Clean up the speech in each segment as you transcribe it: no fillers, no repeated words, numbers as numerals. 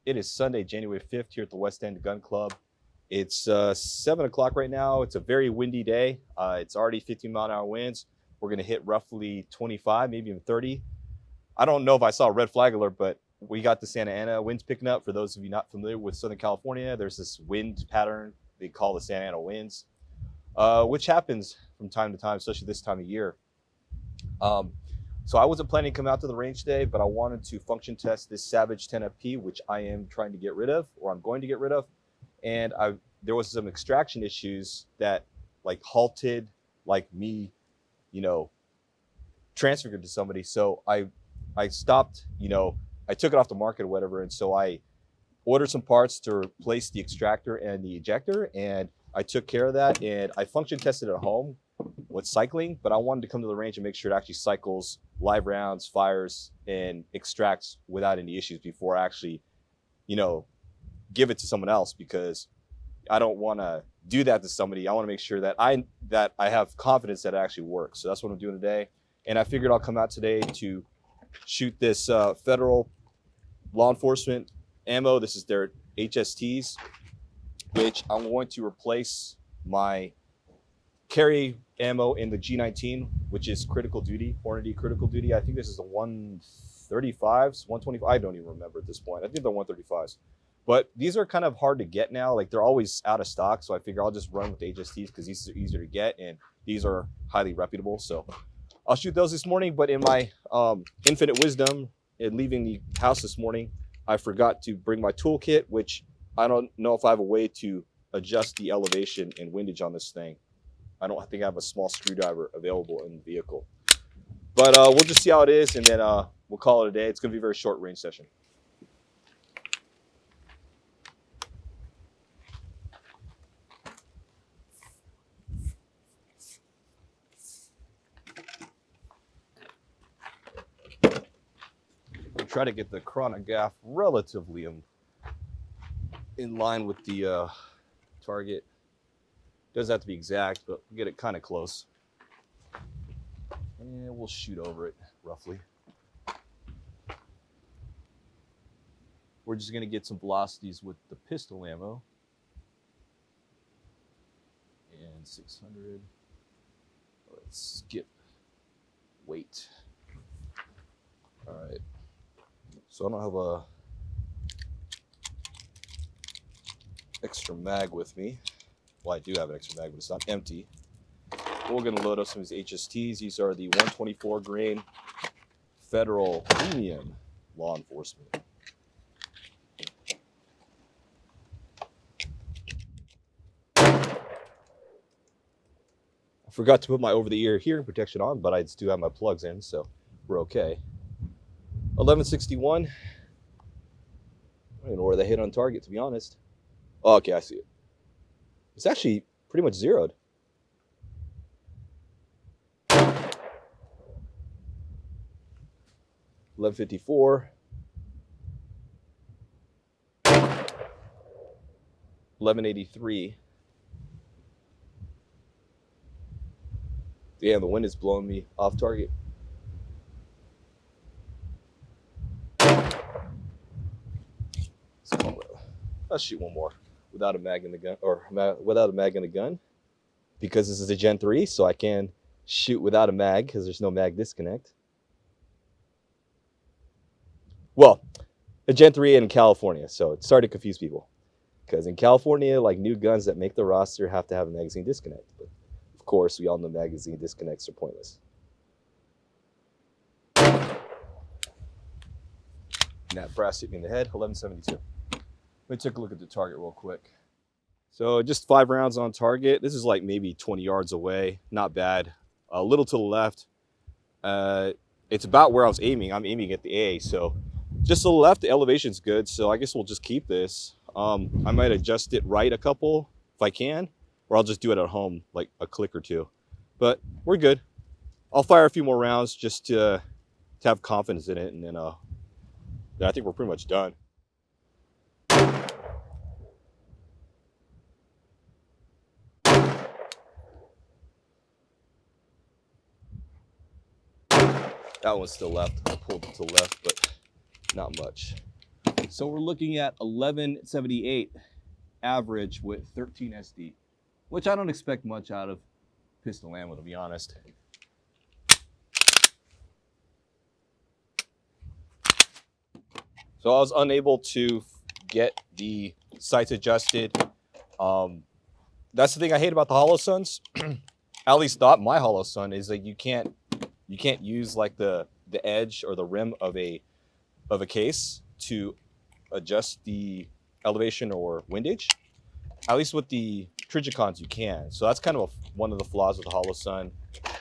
It is Sunday, January 5th here at the West End Gun Club. It's 7 o'clock right now. It's a very windy day. It's already 15-mile-an-hour winds. We're going to hit roughly 25, maybe even 30. I don't know if I saw a red flag alert, but we got the Santa Ana winds picking up. For those of you not familiar with Southern California, there's this wind pattern they call the Santa Ana winds, which happens from time to time, especially this time of year. So I wasn't planning to come out to the range today, but I wanted to function test this Savage 10FP, which I am trying to get rid of, or I'm going to get rid of. And there was some extraction issues that halted me, transferring it to somebody. So I stopped, I took it off the market or whatever. And so I ordered some parts to replace the extractor and the ejector. And I took care of that. And I function tested at home with cycling, but I wanted to come to the range and make sure it actually cycles live rounds, fires, and extracts without any issues before I actually, give it to someone else, because I don't want to do that to somebody. I want to make sure that I have confidence that it actually works. So that's what I'm doing today. And I figured I'll come out today to shoot this federal law enforcement ammo. This is their HSTs, which I'm going to replace my carry ammo in the G19, which is Critical Duty, Hornady Critical Duty. I think this is the 135s, 125. I don't even remember at this point. I think they're 135s. But these are kind of hard to get now. They're always out of stock. So I figure I'll just run with the HSTs because these are easier to get and these are highly reputable. So I'll shoot those this morning. But in my infinite wisdom in leaving the house this morning, I forgot to bring my toolkit, which I don't know if I have a way to adjust the elevation and windage on this thing. I don't think I have a small screwdriver available in the vehicle. But we'll just see how it is, and then we'll call it a day. It's going to be a very short range session. I'll try to get the chronograph relatively in line with the target. Doesn't have to be exact, but we'll get it kind of close. And we'll shoot over it roughly. We're just gonna get some velocities with the pistol ammo. And 600. Let's skip weight. All right. So I don't have a extra mag with me. Well, I do have an extra mag, but it's not empty. We're going to load up some of these HSTs. These are the 124 grain federal premium law enforcement. I forgot to put my over-the-ear hearing protection on, but I do have my plugs in, so we're okay. 1161. I don't even know where they hit on target, to be honest. Oh, okay, I see it. It's actually pretty much zeroed. $11.54. $11.83. Damn, the wind is blowing me off target. I'll shoot one more without a mag in the gun, or without a mag in the gun, because this is a Gen 3, so I can shoot without a mag because there's no mag disconnect. Well, a Gen 3 in California, so it's starting to confuse people, because in California, new guns that make the roster have to have a magazine disconnect. But of course, we all know magazine disconnects are pointless. And that brass hit me in the head. 1172. Let me take a look at the target real quick. So just 5 rounds on target. This is maybe 20 yards away. Not bad. A little to the left. It's about where I was aiming. I'm aiming at the A. So just to the left, the elevation's good. So I guess we'll just keep this. I might adjust it right a couple if I can, or I'll just do it at home, a click or two. But we're good. I'll fire a few more rounds just to have confidence in it, and then I think we're pretty much done. That one's still left. I pulled it to the left, but not much. So we're looking at 1178 average with 13 SD, which I don't expect much out of pistol ammo, to be honest. So I was unable to get the sights adjusted. That's the thing I hate about the Holosuns. At least not my Holosun, is that you can't use like the edge or the rim of a case to adjust the elevation or windage. At least with the Trigicons you can. So that's kind of one of the flaws with the Holosun.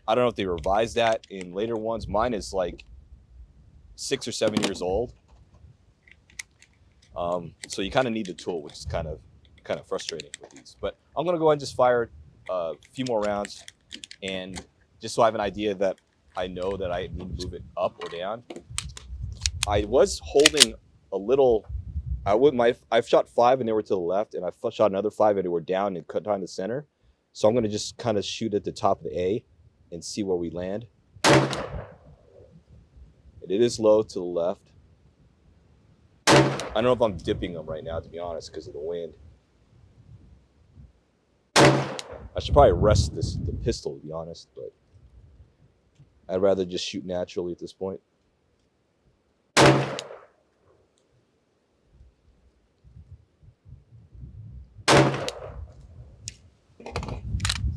I don't know if they revised that in later ones. Mine is like 6 or 7 years old. So you kind of need the tool, which is kind of frustrating with these. But I'm gonna go ahead and just fire a few more rounds, and just so I have an idea that I know that I need to move it up or down. I was holding a little. I've shot 5 and they were to the left, and I shot another 5 and they were down and cut down the center. So I'm gonna just kind of shoot at the top of the A and see where we land. It is low to the left. I don't know if I'm dipping them right now, to be honest, because of the wind. I should probably rest the pistol, to be honest, but I'd rather just shoot naturally at this point.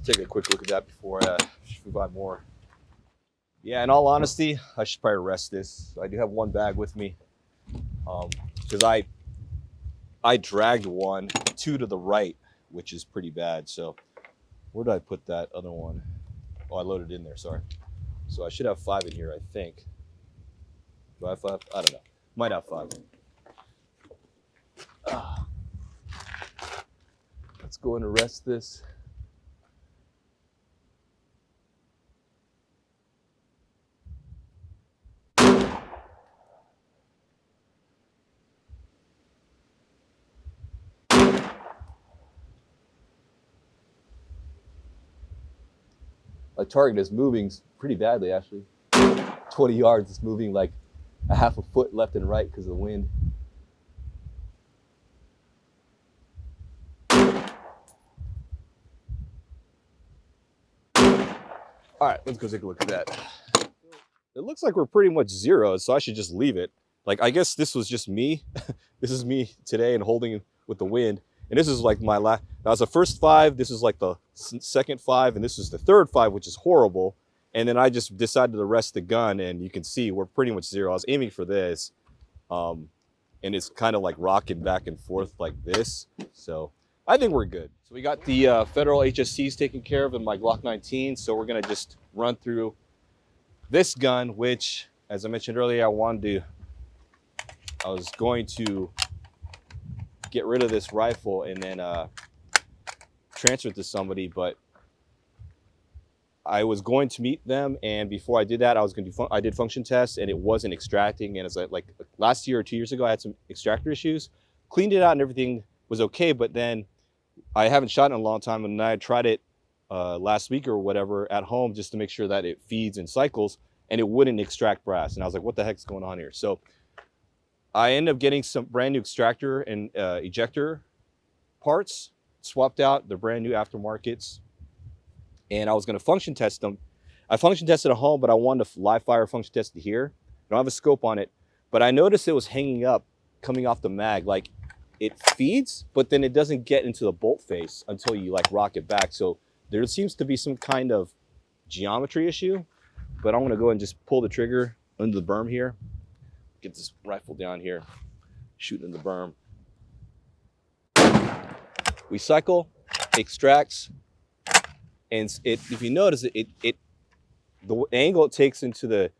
Take a quick look at that before I move on more. Yeah, in all honesty, I should probably rest this. I do have one bag with me, because I dragged 2 to the right, which is pretty bad. So where did I put that other one? Oh, I loaded it in there, sorry. So I should have 5 in here, I think. Do I have 5? I don't know. Might have 5. Let's go and arrest this. My target is moving pretty badly, actually. 20 yards, it's moving like a half a foot left and right because of the wind. All right, let's go take a look at that. It looks like we're pretty much zero, so I should just leave it. Like, I guess this was just me. This is me today and holding with the wind. And this is like my last, that was the first 5. This is like the second 5, and this is the third 5, which is horrible. And then I just decided to rest the gun, and you can see we're pretty much zero. I was aiming for this, and it's kind of like rocking back and forth like this. So I think we're good. So we got the federal HSTs taken care of in my Glock 19. So we're gonna just run through this gun, which, as I mentioned earlier, I was going to get rid of this rifle and then transfer it to somebody, but I was going to meet them, and before I did that, I did function tests, and it wasn't extracting. And it's like last year or 2 years ago, I had some extractor issues, cleaned it out, and everything was okay. But then I haven't shot in a long time, and I tried it last week or whatever at home just to make sure that it feeds and cycles, and it wouldn't extract brass. And I was like, what the heck's going on here? So I ended up getting some brand new extractor and ejector parts swapped out. They're brand new aftermarkets. And I was going to function test them. I function tested at home, but I wanted to live fire function test it here. I don't have a scope on it, but I noticed it was hanging up, coming off the mag. Like, it feeds, but then it doesn't get into the bolt face until you like rock it back. So there seems to be some kind of geometry issue, but I'm going to go and just pull the trigger under the berm here. Get this rifle down here, shooting in the berm. We cycle, extracts. And if you notice, the angle it takes into the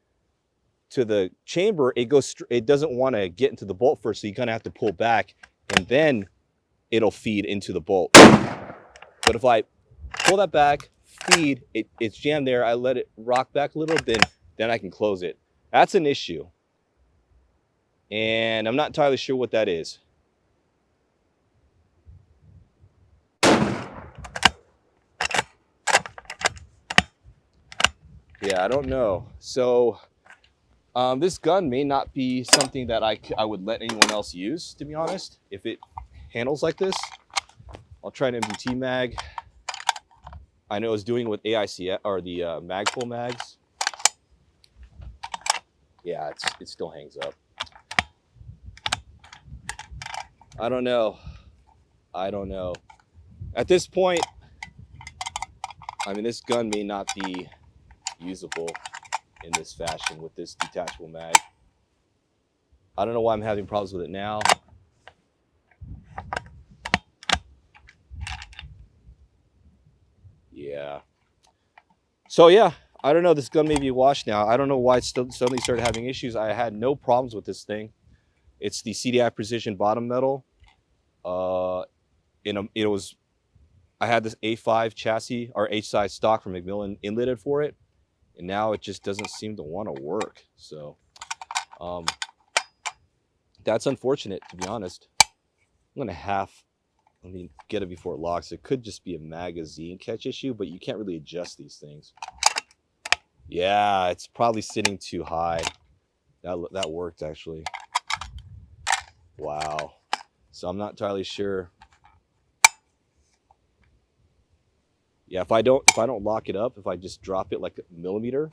chamber, it doesn't want to get into the bolt first, so you kind of have to pull back, and then it'll feed into the bolt. But if I pull that back, feed, it's jammed there, I let it rock back a little, then I can close it. That's an issue, and I'm not entirely sure what that is. Yeah, I don't know. So This gun may not be something that I would let anyone else use, to be honest. If it handles like this, I'll try an MDT mag. I know it's doing with AIC or the Magpul mags. Yeah, it still hangs up. I don't know. At this point, I mean, this gun may not be usable in this fashion with this detachable mag. I don't know why I'm having problems with it now. Yeah. So yeah, I don't know. This gun may be washed now. I don't know why it suddenly started having issues. I had no problems with this thing. It's the CDI Precision bottom metal. I had this A5 chassis or H-size stock from McMillan inletted for it, and now it just doesn't seem to want to work. So that's unfortunate, to be honest. I'm gonna get it before it locks. It could just be a magazine catch issue, but you can't really adjust these things. Yeah, it's probably sitting too high. That worked actually. Wow. So I'm not entirely sure. Yeah, if I don't lock it up, if I just drop it like a millimeter,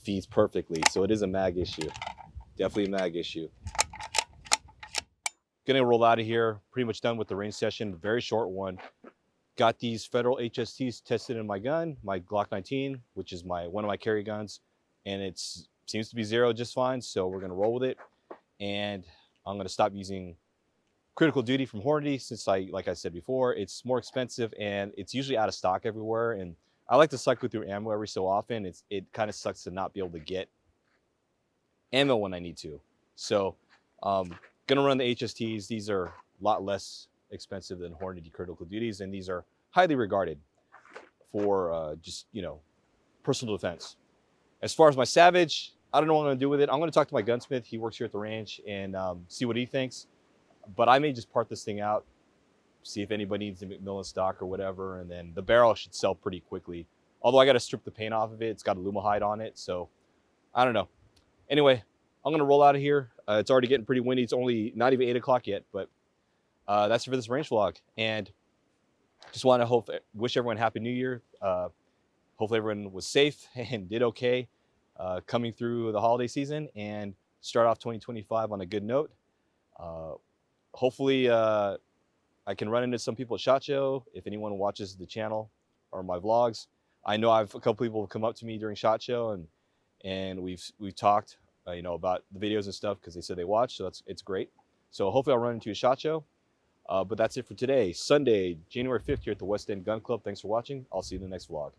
feeds perfectly. So it is a mag issue. Definitely a mag issue. Gonna roll out of here. Pretty much done with the range session. Very short one. Got these Federal HSTs tested in my gun, my Glock 19, which is one of my carry guns, and it seems to be zero just fine. So we're gonna roll with it, and I'm gonna stop using Critical Duty from Hornady since like I said before, it's more expensive and it's usually out of stock everywhere. And I like to cycle through ammo every so often. It kind of sucks to not be able to get ammo when I need to. So gonna run the HSTs. These are a lot less expensive than Hornady Critical Duties, and these are highly regarded for just, personal defense. As far as my Savage, I don't know what I'm gonna do with it. I'm gonna talk to my gunsmith. He works here at the ranch, and see what he thinks. But I may just part this thing out, see if anybody needs a McMillan stock or whatever, and then the barrel should sell pretty quickly. Although I got to strip the paint off of it. It's got alumihide on it, so I don't know. Anyway, I'm going to roll out of here. It's already getting pretty windy. It's only not even 8 o'clock yet, but that's it for this range vlog. And just want to wish everyone Happy New Year. Hopefully everyone was safe and did okay coming through the holiday season, and start off 2025 on a good note. Hopefully I can run into some people at SHOT Show if anyone watches the channel or my vlogs. I know a couple people have come up to me during SHOT Show, and we've talked about the videos and stuff because they said they watch, so it's great. So hopefully I'll run into a SHOT Show. But that's it for today, Sunday, January 5th here at the West End Gun Club. Thanks for watching. I'll see you in the next vlog.